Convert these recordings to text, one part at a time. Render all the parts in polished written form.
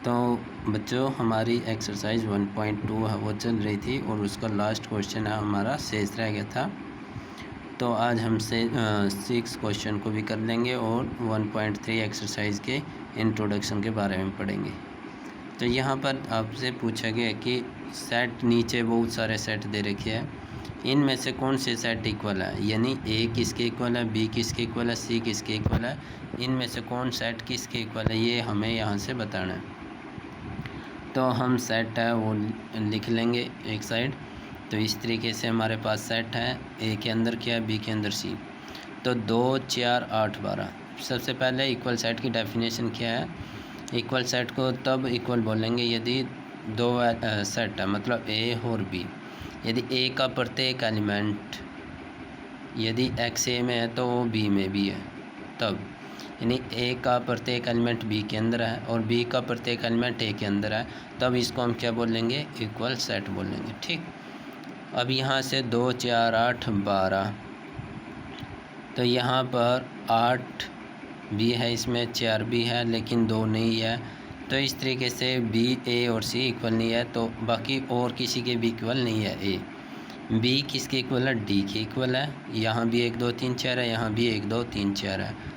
तो बच्चों हमारी एक्सरसाइज 1.2 है वो चल रही थी और उसका लास्ट क्वेश्चन है हमारा शेष रह गया था। तो आज हम 6 क्वेश्चन को भी कर लेंगे और 1.3 एक्सरसाइज के इंट्रोडक्शन के बारे में पढ़ेंगे। तो यहाँ पर आपसे पूछा गया कि सेट नीचे बहुत सारे सेट दे रखे हैं, इनमें से कौन से सेट इक्वल है, यानी ए किसके इक्वल है, बी किसके इक्वल है, सी किसके इक्वल है, इनमें से कौन सेट किसके इक्वल है, ये हमें यहाँ से बताना है। तो हम सेट है वो लिख लेंगे एक साइड। तो इस तरीके से हमारे पास सेट है, ए के अंदर क्या है, बी के अंदर सी। तो 2 4 8 12। सबसे पहले इक्वल सेट की डेफिनेशन क्या है। इक्वल सेट को तब इक्वल बोलेंगे यदि दो सेट है, मतलब ए और बी। यदि ए का प्रत्येक एलिमेंट, यदि एक्स ए में है तो वो बी में भी है, तब यानी ए का प्रत्येक एलिमेंट बी के अंदर है और बी का प्रत्येक एलिमेंट ए के अंदर है, तब इसको हम क्या बोलेंगे, इक्वल सेट बोलेंगे। ठीक। अब यहाँ से 2 4 8 12, तो यहाँ पर 8 भी है, इसमें 4 भी है लेकिन 2 नहीं है। तो इस तरीके से बी, ए और सी इक्वल नहीं है, तो बाकी और किसी के भी इक्वल नहीं है। ए बी किसके इक्वल है, डी के इक्वल है। यहाँ भी 1 2 3 4 है, यहाँ भी 1 2 3 4 है।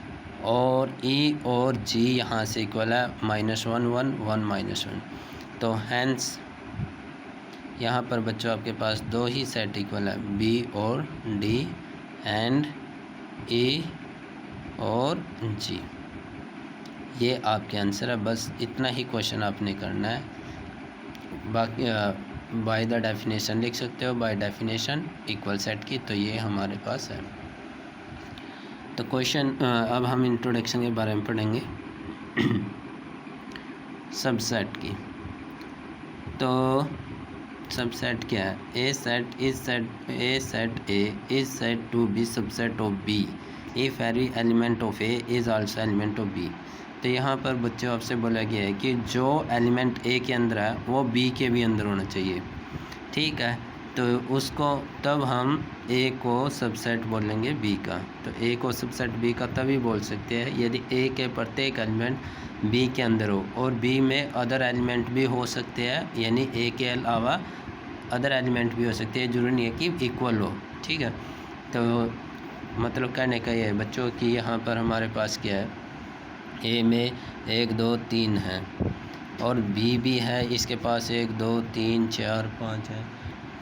और ई और जी यहाँ से इक्वल है, -1 1 1 -1। तो हैंस यहाँ पर बच्चों आपके पास 2 ही सेट इक्वल है, बी और डी एंड ई और जी। ये आपके आंसर है। बस इतना ही क्वेश्चन आपने करना है। बाकी बाय द डेफिनेशन लिख सकते हो, बाय डेफिनेशन इक्वल सेट की। तो ये हमारे पास है। तो क्वेश्चन अब हम इंट्रोडक्शन के बारे में पढ़ेंगे सबसेट की। तो सबसेट क्या है, a set is said, a set A is said to be subset of B if every element of A is also element of B. तो यहाँ पर बच्चों आपसे बोला गया है कि जो एलिमेंट ए के अंदर है वो बी के भी अंदर होना चाहिए। ठीक है। तो उसको तब हम ए को सबसेट बोलेंगे बी का। तो ए को सबसेट बी का तभी बोल सकते हैं यदि ए के प्रत्येक एलिमेंट बी के अंदर हो और बी में अदर एलिमेंट भी हो सकते हैं, यानी ए के अलावा अदर एलिमेंट भी हो सकते हैं, जरूरी नहीं है कि इक्वल हो। ठीक है। तो मतलब कहने का ये है बच्चों कि यहाँ पर हमारे पास क्या है, ए में 1 2 3 है और बी भी है, इसके पास 1 2 3 4 5 है।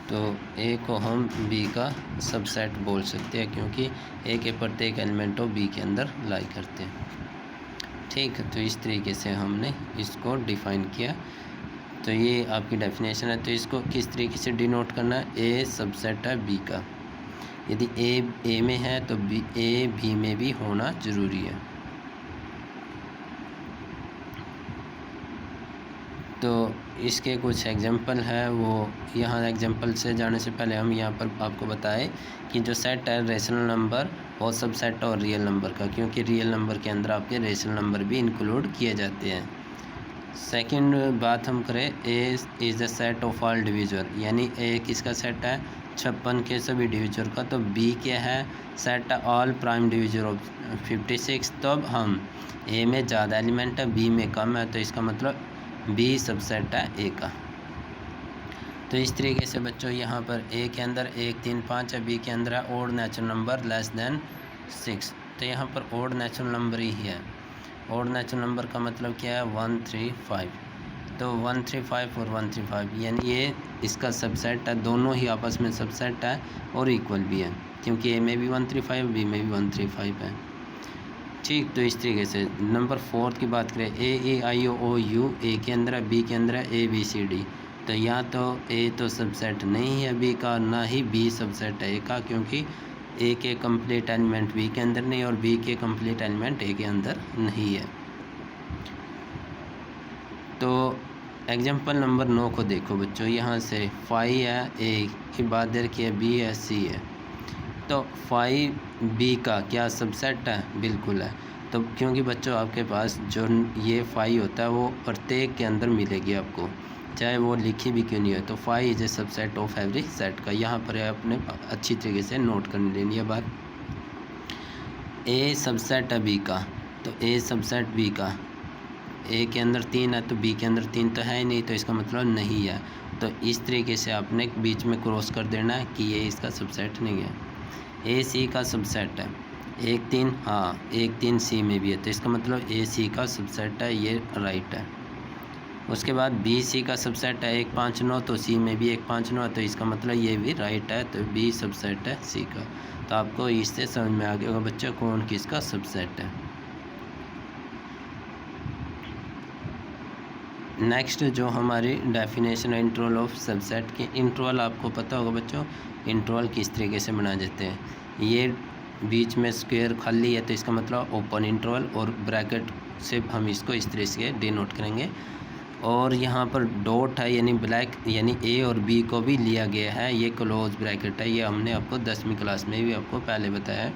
तो ए को हम बी का सबसेट बोल सकते हैं क्योंकि ए के प्रत्येक एलिमेंट को बी के अंदर लाई करते हैं। ठीक है। तो इस तरीके से हमने इसको डिफ़ाइन किया। तो ये आपकी डेफिनेशन है। तो इसको किस तरीके से डिनोट करना है, ए सबसेट है बी का। यदि ए में है तो बी, ए बी में भी होना ज़रूरी है। तो इसके कुछ एग्जांपल है, वो यहाँ एग्जांपल से जाने से पहले हम यहाँ पर आपको बताएं कि जो सेट है रेशनल नंबर और सबसेट और रियल नंबर का, क्योंकि रियल नंबर के अंदर आपके रेशनल नंबर भी इंक्लूड किए जाते हैं। सेकंड बात हम करें, A is the set of all divisor, यानी ए किसका सेट है, 56 के सभी डिविजर का। तो बी क्या है, set all prime divisor of 56। तो अब हम ए में ज़्यादा एलिमेंट है, बी में कम है, तो इसका मतलब बी सबसेट है ए का। तो इस तरीके से बच्चों यहाँ पर ए के अंदर 1 3 5 है, बी के अंदर है odd natural number less than 6। तो यहाँ पर ओड नेचुरल नंबर ही है। ओड नेचुरल नंबर का मतलब क्या है, 1 3 5। तो 1 3 5 और 1 3 5 यानी ये इसका सबसेट है, दोनों ही आपस में सबसेट है और इक्वल भी है, क्योंकि ए में भी 1 3 5, बी में भी 1 3 5 है। ठीक। तो इस तरीके से नंबर 4 की बात करें, ए आई ओ यू ए के अंदर है, बी के अंदर है ए बी सी डी। तो या तो ए तो सबसेट नहीं है बी का, ना ही बी सबसेट है ए का, क्योंकि ए के कंप्लीट एलिमेंट बी के अंदर नहीं और बी के कंप्लीट एलिमेंट ए के अंदर नहीं है। तो एग्जांपल नंबर 9 को देखो बच्चों, यहाँ से 5 है, ए की बात दे रखी है, बी है, सी है। तो 5 बी का क्या सबसेट है, बिल्कुल है। तो क्योंकि बच्चों आपके पास जो ये 5 होता है वो प्रत्येक के अंदर मिलेगी आपको, चाहे वो लिखी भी क्यों नहीं हो। तो 5 is a subset of every set का। यहाँ पर आपने अच्छी तरीके से नोट कर लेनी है बात। ए सबसेट है बी का, तो ए सबसेट बी का ए के अंदर 3 है तो बी के अंदर 3 तो है ही नहीं, तो इसका मतलब नहीं है। तो इस तरीके से आपने बीच में क्रॉस कर देना है कि ये इसका सबसेट नहीं है। ए सी का सबसेट है 1 3, हाँ 1 3 सी में भी है, तो इसका मतलब ए सी का सबसेट है, ये राइट है। उसके बाद बी सी का सबसेट है 1 5 9, तो सी में भी 1 5 9 है, तो इसका मतलब ये भी राइट है, तो बी सबसेट है सी का। तो आपको इससे समझ में आ गया होगा बच्चों कौन किसका सबसेट है। नेक्स्ट जो हमारी डेफिनेशन है इंटरवल ऑफ सबसेट की। इंटरवल आपको पता होगा बच्चों, इंटरवल किस तरीके से बना देते हैं। ये बीच में स्क्वायर खाली है तो इसका मतलब ओपन इंटरवल, और ब्रैकेट से हम इसको इस तरह से डिनोट करेंगे। और यहाँ पर डॉट है यानी ब्लैक, यानी ए और बी को भी लिया गया है, ये क्लोज ब्रैकेट है। ये हमने आपको 10वीं क्लास में भी आपको पहले बताया है।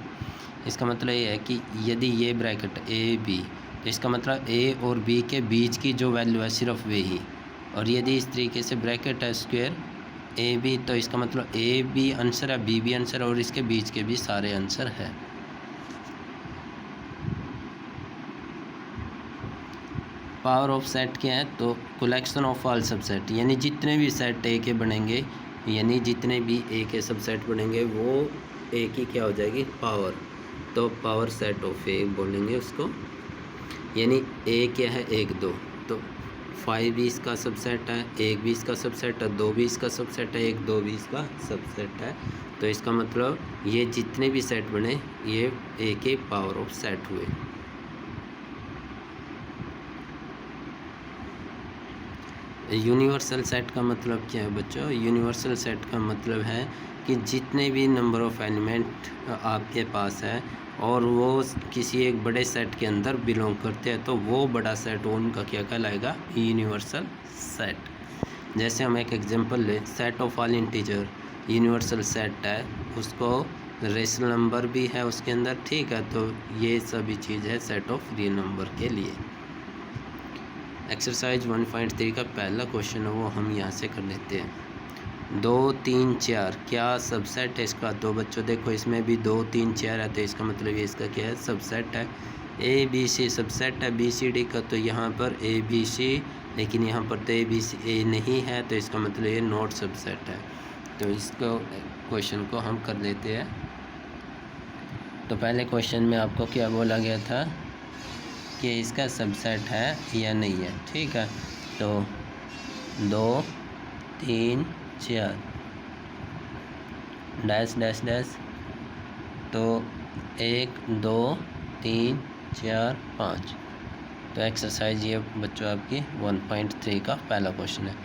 इसका मतलब ये है कि यदि ये ब्रैकेट ए बी, तो इसका मतलब ए और बी के बीच की जो वैल्यू है सिर्फ वही। और यदि इस तरीके से ब्रैकेट है स्क्वायर ए बी, तो इसका मतलब ए भी आंसर है, बी भी आंसर है, और इसके बीच के भी सारे आंसर है। पावर ऑफ सेट क्या है, तो कलेक्शन ऑफ ऑल सबसेट, यानी जितने भी सेट ए के बनेंगे, यानी जितने भी ए के सबसेट बनेंगे वो ए की क्या हो जाएगी पावर। तो पावर सेट ऑफ ए बोलेंगे उसको, यानी ए क्या है 1 2, तो 5 भी इसका सबसेट है, 1 भी इसका सबसेट है, 2 भी इसका सबसेट है, 1 2 भी इसका सबसेट है। तो इसका मतलब ये जितने भी सेट बने ये ए के पावर ऑफ सेट हुए। यूनिवर्सल सेट का मतलब क्या है बच्चों, यूनिवर्सल सेट का मतलब है कि जितने भी नंबर ऑफ एलिमेंट आपके पास है और वो किसी एक बड़े सेट के अंदर बिलोंग करते हैं, तो वो बड़ा सेट उनका क्या कहलाएगा, यूनिवर्सल सेट। जैसे हम एक एग्जांपल लें, set of all integer universal set है, उसको रेशनल नंबर भी है उसके अंदर, ठीक है। तो ये सभी चीज़ है सेट ऑफ रियल नंबर के लिए। एक्सरसाइज 1.3 का पहला क्वेश्चन है वो हम यहाँ से कर लेते हैं। 2 3 4 क्या सबसेट है इसका, तो बच्चों देखो इसमें भी 2 3 4 है, तो इसका मतलब ये इसका क्या है सबसेट है। ए बी सी सबसेट है बी सी डी का, तो यहाँ पर ए बी सी, लेकिन यहाँ पर तो ए बी सी ए नहीं है, तो इसका मतलब ये नॉट सबसेट है। तो इसको क्वेश्चन को हम कर लेते हैं। तो पहले क्वेश्चन में आपको क्या बोला गया था कि इसका सबसेट है या नहीं है, ठीक है। तो 2 3 4 डैश डैश डैश, तो 1 2 3 4 5। तो एक्सरसाइज ये बच्चों आपकी 1.3 का पहला क्वेश्चन है।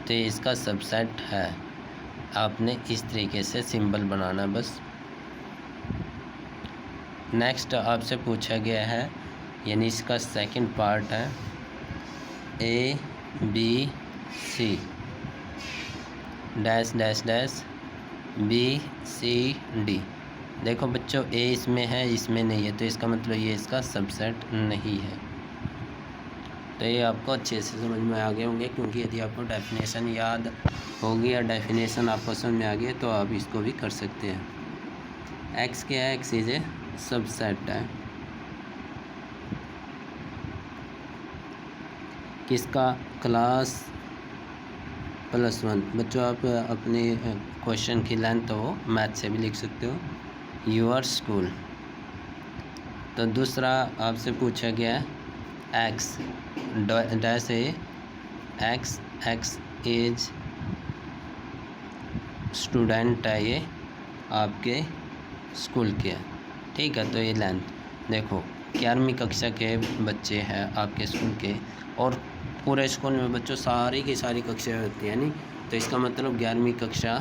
तो इसका सबसेट है, आपने इस तरीके से सिंबल बनाना बस। नेक्स्ट आपसे पूछा गया है, यानी इसका सेकंड पार्ट है A B C dash dash dash B C D. देखो बच्चों ए इसमें है इसमें नहीं है, तो इसका मतलब ये इसका सबसेट नहीं है। तो ये आपको अच्छे से समझ में आ गए होंगे, क्योंकि यदि आपको डेफिनेशन याद होगी या डेफिनेशन आपको समझ में आ गई तो आप इसको भी कर सकते हैं। एक्स क्या है, एक्स इज ए सबसेट है किसका, क्लास +1। बच्चों आप अपने क्वेश्चन की लेंथ हो मैथ से भी लिख सकते हो, योर स्कूल। तो दूसरा आपसे पूछा गया है एक्स डैश ए एक्स, एक्स एज स्टूडेंट है, ये आपके स्कूल के है, ठीक है। तो ये लेंथ देखो 11वीं कक्षा के बच्चे हैं आपके स्कूल के, और पूरे स्कूल में बच्चों सारी की सारी कक्षाएं होती हैं, यानी तो इसका मतलब 11वीं कक्षा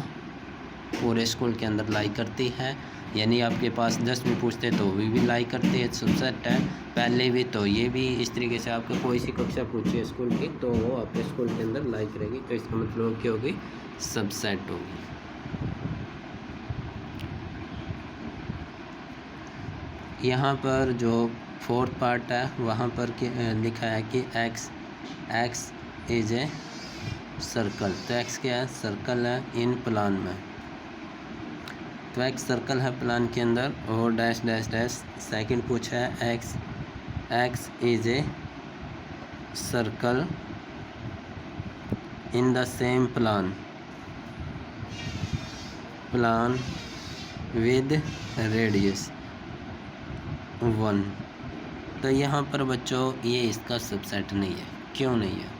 पूरे स्कूल के अंदर लाई करती है। यानी आपके पास 10वीं पूछते तो भी लाई करती है, सबसेट है। पहले भी तो ये भी इस तरीके से आपको कोई सी कक्षा पूछिए स्कूल की तो वो आपके स्कूल के अंदर लाई करेगी, तो इसका मतलब क्या होगी, सबसेट होगी। यहाँ पर जो 4th पार्ट है वहाँ पर लिखा है कि एक्स इज ए सर्कल। तो एक्स क्या है, सर्कल है इन प्लान में। तो एक्स सर्कल है प्लान के अंदर, और डैश डैश डैश सेकंड पूछा है x is a circle in the same plan with radius 1। तो यहाँ पर बच्चों ये इसका सबसेट नहीं है। क्यों नहीं है?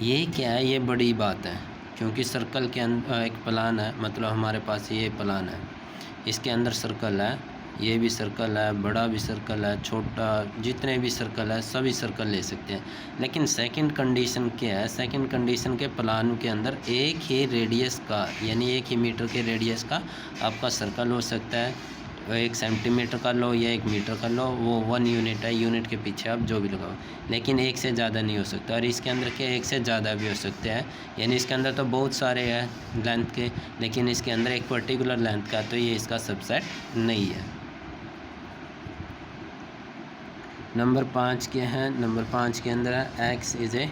ये क्या है? ये बड़ी बात है, क्योंकि सर्कल के अंदर एक प्लान है, मतलब हमारे पास ये प्लान है, इसके अंदर सर्कल है, ये भी सर्कल है, बड़ा भी सर्कल है, छोटा, जितने भी सर्कल है सभी सर्कल ले सकते हैं। लेकिन सेकंड कंडीशन क्या है? सेकंड कंडीशन के प्लान के अंदर एक ही रेडियस का, यानी 1 ही मीटर के रेडियस का आपका सर्कल हो सकता है। 1 सेंटीमीटर का लो या 1 मीटर का लो, वो 1 यूनिट है, यूनिट के पीछे आप जो भी लगाओ, लेकिन एक से ज़्यादा नहीं हो सकता। और इसके अंदर के एक से ज़्यादा भी हो सकते हैं, यानी इसके अंदर तो बहुत सारे हैं लेंथ के, लेकिन इसके अंदर एक पर्टिकुलर लेंथ का, तो ये इसका सबसेट नहीं है। नंबर 5 के हैं। नंबर 5 के अंदर है एक्स इज़ ए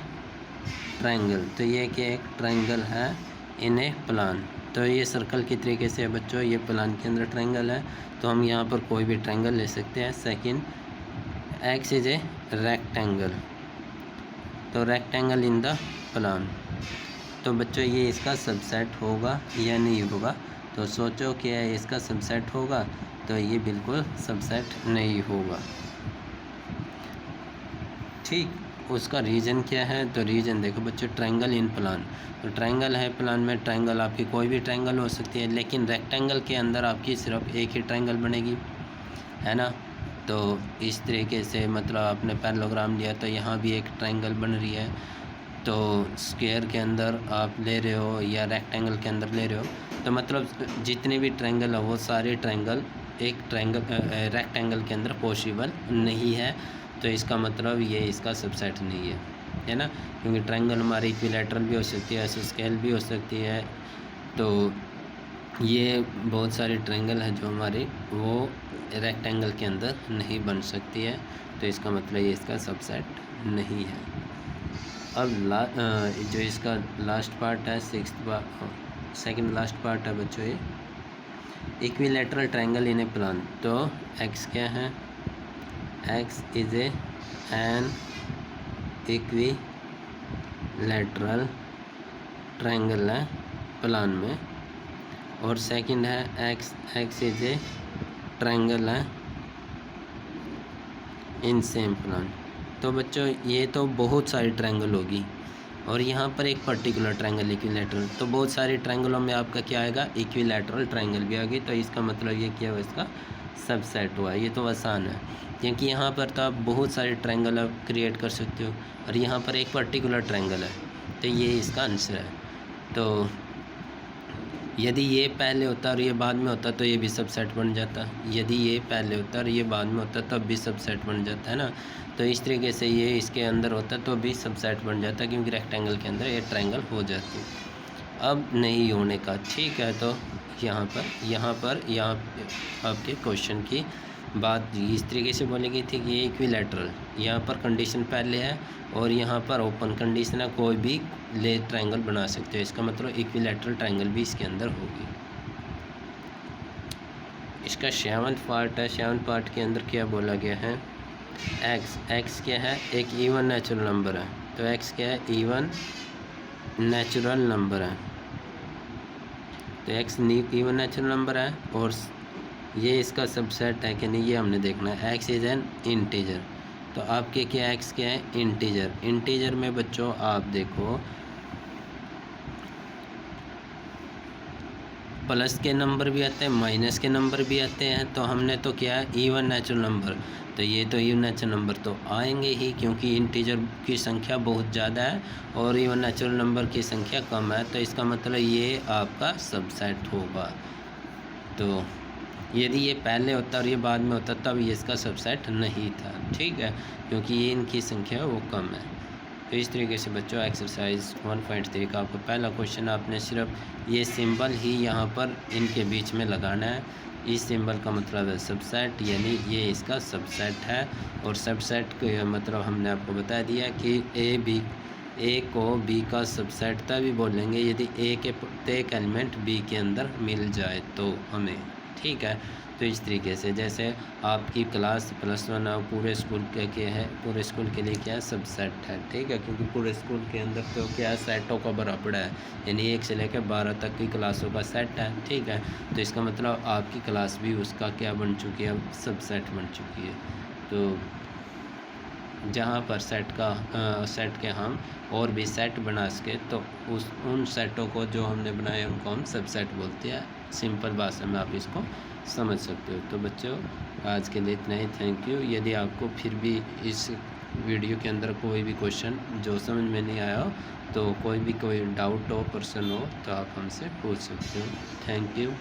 ट्रायंगल। तो ये क्या एक ट्रायंगल है इन ए प्लान। तो ये सर्कल की तरीके से है बच्चों, ये प्लान के अंदर ट्रायंगल है, तो हम यहाँ पर कोई भी ट्रायंगल ले सकते हैं। Second, x is a rectangle. तो रेक्टेंगल इन द प्लान, तो बच्चों ये इसका सबसेट होगा या नहीं होगा? तो सोचो क्या है इसका सबसेट होगा? तो ये बिल्कुल सबसेट नहीं होगा। ठीक, उसका रीज़न क्या है? तो रीज़न देखो बच्चों, ट्रायंगल इन प्लान, तो ट्रायंगल है प्लान में, ट्रायंगल आपकी कोई भी ट्रायंगल हो सकती है, लेकिन रेक्टेंगल के अंदर आपकी सिर्फ एक ही ट्रायंगल बनेगी, है ना। तो इस तरीके से मतलब आपने पैरेललोग्राम लिया, तो यहाँ भी एक ट्रायंगल बन रही है। तो स्क्वायर के अंदर आप ले रहे हो या रेक्टेंगल के अंदर ले रहे हो, तो मतलब जितने भी ट्रायंगल है वो सारे ट्रायंगल एक ट्रायंगल रेक्टेंगल के अंदर पॉसिबल नहीं है। तो इसका मतलब ये इसका सबसेट नहीं है ना, क्योंकि ट्रायंगल हमारी इक्विलैटरल भी हो सकती है, आइसोस्केल भी हो सकती है। तो ये बहुत सारे ट्रायंगल है जो हमारे वो रेक्टेंगल के अंदर नहीं बन सकती है, तो इसका मतलब ये इसका सबसेट नहीं है। अब जो इसका लास्ट पार्ट है, सेकंड लास्ट पार्ट है बच्चों, ये equilateral triangle in A plan. तो एक्स क्या है? X is an equilateral triangle है प्लान में। और सेकंड है एक्स इज़ ए ट्रायंगल है इन सेम प्लान। तो बच्चों ये तो बहुत सारी ट्रायंगल होगी, और यहाँ पर एक पर्टिकुलर ट्रायंगल इक्विलैटरल, तो बहुत सारे ट्रायंगलों में आपका क्या आएगा? इक्विलैटरल ट्रायंगल भी आ गई। तो इसका मतलब ये क्या हुआ? इसका सबसेट हुआ। ये तो आसान है, क्योंकि यहाँ पर तो आप बहुत सारे ट्रायंगल आप क्रिएट कर सकते हो, और यहाँ पर एक पर्टिकुलर ट्रायंगल है, तो ये इसका आंसर है। तो यदि ये पहले होता और ये बाद में होता तो ये भी सबसेट बन जाता, यदि ये पहले होता और ये बाद में होता तब भी सबसेट बन जाता, है ना। तो इस तरीके से ये इसके अंदर होता तो भी सबसेट बन जाता, क्योंकि रेक्टेंगल के अंदर ये ट्रायंगल हो जाती। अब नहीं होने का, ठीक है। तो यहाँ आपके क्वेश्चन की बात इस तरीके से बोली गई थी कि ये इक्विलैटरल, यहाँ पर कंडीशन पहले है और यहाँ पर ओपन कंडीशन है, कोई भी ले ट्रायंगल बना सकते हो, इसका मतलब इक्विलैटरल ट्रायंगल भी इसके अंदर होगी। इसका 7वां पार्ट है। 7वां पार्ट के अंदर क्या बोला गया है? एक्स क्या है? एक इवन नेचुरल नंबर है। तो एक्स क्या है? इवन नेचुरल नंबर है। तो एक्स इवन नेचुरल नंबर है, और ये इसका सबसेट है कि नहीं ये हमने देखना है। X is an integer. तो आपके क्या एक्स क्या है? इंटीजर। इंटीजर में बच्चों आप देखो प्लस के नंबर भी आते हैं, माइनस के नंबर भी आते हैं। तो हमने तो क्या है? इवन नेचुरल नंबर, तो ये तो इवन नेचुरल नंबर तो आएंगे ही, क्योंकि इंटीजर की संख्या बहुत ज़्यादा है और इवन नेचुरल नंबर की संख्या कम है। तो इसका मतलब ये आपका सबसेट होगा। तो यदि ये पहले होता और ये बाद में होता तब ये इसका सबसेट नहीं था, ठीक है, क्योंकि ये इनकी संख्या वो कम है। तो इस तरीके से बच्चों एक्सरसाइज 1.3 का आपका पहला क्वेश्चन, आपने सिर्फ ये सिंबल ही यहाँ पर इनके बीच में लगाना है। इस सिंबल का मतलब है सबसेट, यानी ये इसका सबसेट है। और सबसेट का मतलब हमने आपको बता दिया कि ए को बी का सबसेट तभी बोलेंगे यदि ए के प्रत्येक एलिमेंट बी के अंदर मिल जाए तो हमें, ठीक है। तो इस तरीके से जैसे आपकी क्लास +1 पूरे स्कूल के है, पूरे स्कूल के लिए क्या है, सब सेट है, ठीक है, क्योंकि पूरे स्कूल के अंदर तो क्या है, सेटों का भरा पड़ा है, यानी 1 से लेकर 12 तक की क्लासों का सेट है, ठीक है। तो इसका मतलब आपकी क्लास भी उसका क्या बन चुकी है, अब सब सेट बन चुकी है। तो जहाँ पर सेट के हम और भी सेट बना सके तो उन सेटों को जो हमने बनाए उनको हम सब सेट बोलते हैं। सिंपल भाषा में आप इसको समझ सकते हो। तो बच्चों आज के लिए इतना ही, थैंक यू। यदि आपको फिर भी इस वीडियो के अंदर कोई भी क्वेश्चन जो समझ में नहीं आया हो, तो कोई डाउट हो, प्रश्न हो, तो आप हमसे पूछ सकते हो। Thank you.